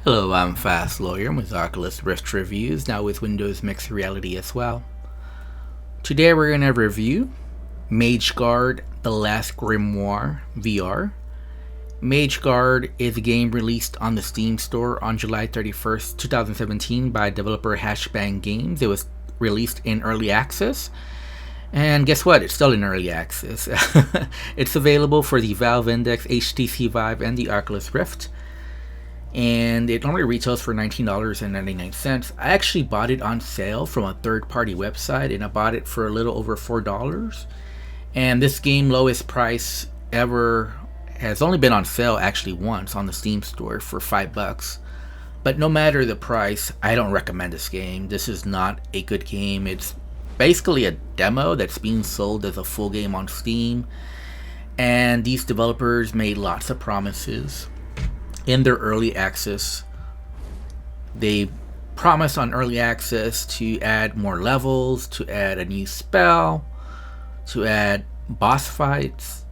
Hello, I'm Fast Lawyer with Oculus Rift Reviews, now with Windows Mixed Reality as well. Today we're going to review Mage Guard, The Last Grimoire Vr. Mage Guard is a game released on the Steam store on July 31st, 2017 by developer Hashbang Games. It was released in early access. And guess what? It's still in early access. It's available for the Valve Index, HTC Vive, and the Oculus Rift. And it normally retails for $19.99. I actually bought it on sale from a third-party website, and I bought it for a little over $4. And this game, lowest price ever, has only been on sale actually once on the Steam store for $5. But no matter the price, I don't recommend this game. This is not a good game. It's basically a demo that's being sold as a full game on Steam. And these developers made lots of promises in their early access. They promised on early access to add more levels, to add a new spell, to add boss fights,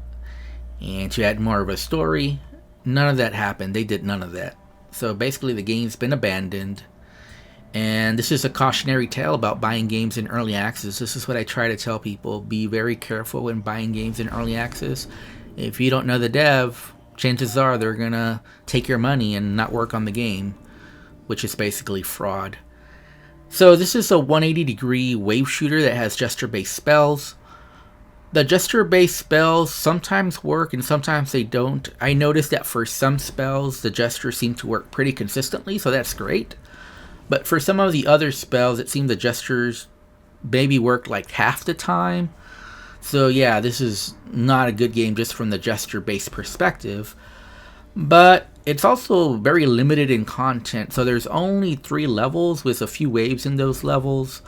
and to add more of a story. None of that happened. They did none of that. So basically the game's been abandoned. And this is a cautionary tale about buying games in early access. This is what I try to tell people. Be very careful when buying games in early access. If you don't know the dev, chances are they're gonna take your money and not work on the game, which is basically fraud. So this is a 180-degree wave shooter that has gesture-based spells. The gesture-based spells sometimes work and sometimes they don't. I noticed that for some spells the gestures seem to work pretty consistently, so that's great. But for some of the other spells, it seemed the gestures maybe worked like half the time. So yeah, this is not a good game just from the gesture-based perspective. But it's also very limited in content. So there's only 3 levels with a few waves in those levels.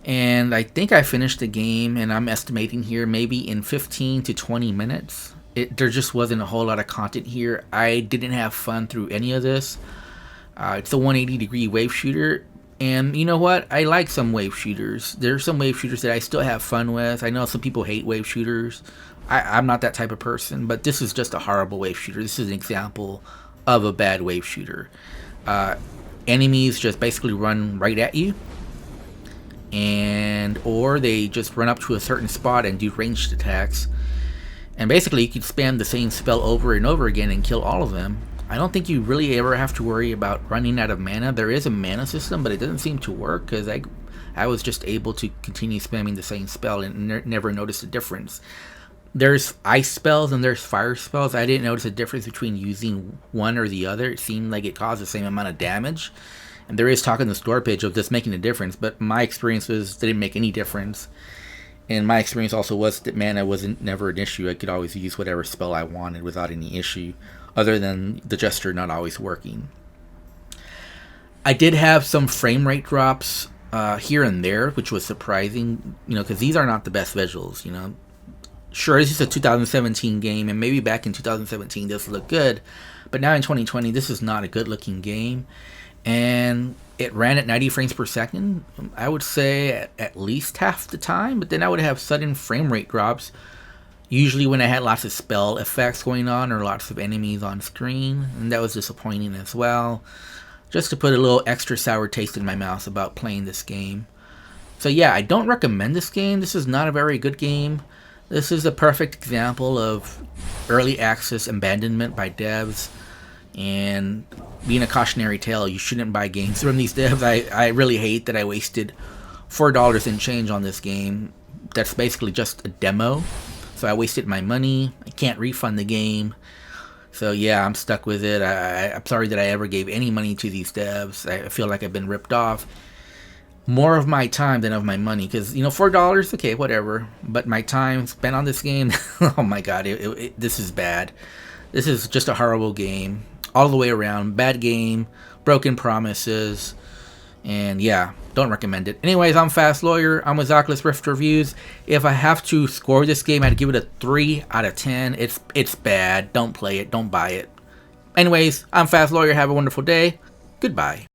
And I think I finished the game, and I'm estimating here maybe in 15 to 20 minutes. There just wasn't a whole lot of content here. I didn't have fun through any of this. It's a 180-degree wave shooter. And you know what? I like some wave shooters. There are some wave shooters that I still have fun with. I know some people hate wave shooters. I'm not that type of person, but this is just a horrible wave shooter. This is an example of a bad wave shooter. Enemies just basically run right at you, or they just run up to a certain spot and do ranged attacks. And basically you can spam the same spell over and over again and kill all of them. I don't think you really ever have to worry about running out of mana. There is a mana system, but it doesn't seem to work because I was just able to continue spamming the same spell and never noticed a difference. There's ice spells and there's fire spells. I didn't notice a difference between using one or the other. It seemed like it caused the same amount of damage. And there is talk in the store page of this making a difference, but my experience was it didn't make any difference. And my experience also was that mana wasn't never an issue. I could always use whatever spell I wanted without any issue, other than the gesture not always working. I did have some frame rate drops here and there, which was surprising, because these are not the best visuals, Sure, this is a 2017 game, and maybe back in 2017 this looked good, but now in 2020 this is not a good looking game. And it ran at 90 frames per second, I would say at least half the time, but then I would have sudden frame rate drops, usually when I had lots of spell effects going on or lots of enemies on screen, and that was disappointing as well. Just to put a little extra sour taste in my mouth about playing this game. So yeah, I don't recommend this game. This is not a very good game. This is a perfect example of early access abandonment by devs. And being a cautionary tale, you shouldn't buy games from these devs. I really hate that I wasted $4 and change on this game. That's basically just a demo. So I wasted my money. I can't refund the game. So yeah, I'm stuck with it. I'm sorry that I ever gave any money to these devs. I feel like I've been ripped off. More of my time than of my money. Because, $4, okay, whatever. But my time spent on this game, oh my god, this is bad. This is just a horrible game. All the way around. Bad game. Broken promises. And yeah, don't recommend it. Anyways, I'm Fast Lawyer. I'm with Oculus Rift Reviews. If I have to score this game, I'd give it a 3 out of 10. It's bad. Don't play it. Don't buy it. Anyways, I'm Fast Lawyer. Have a wonderful day. Goodbye.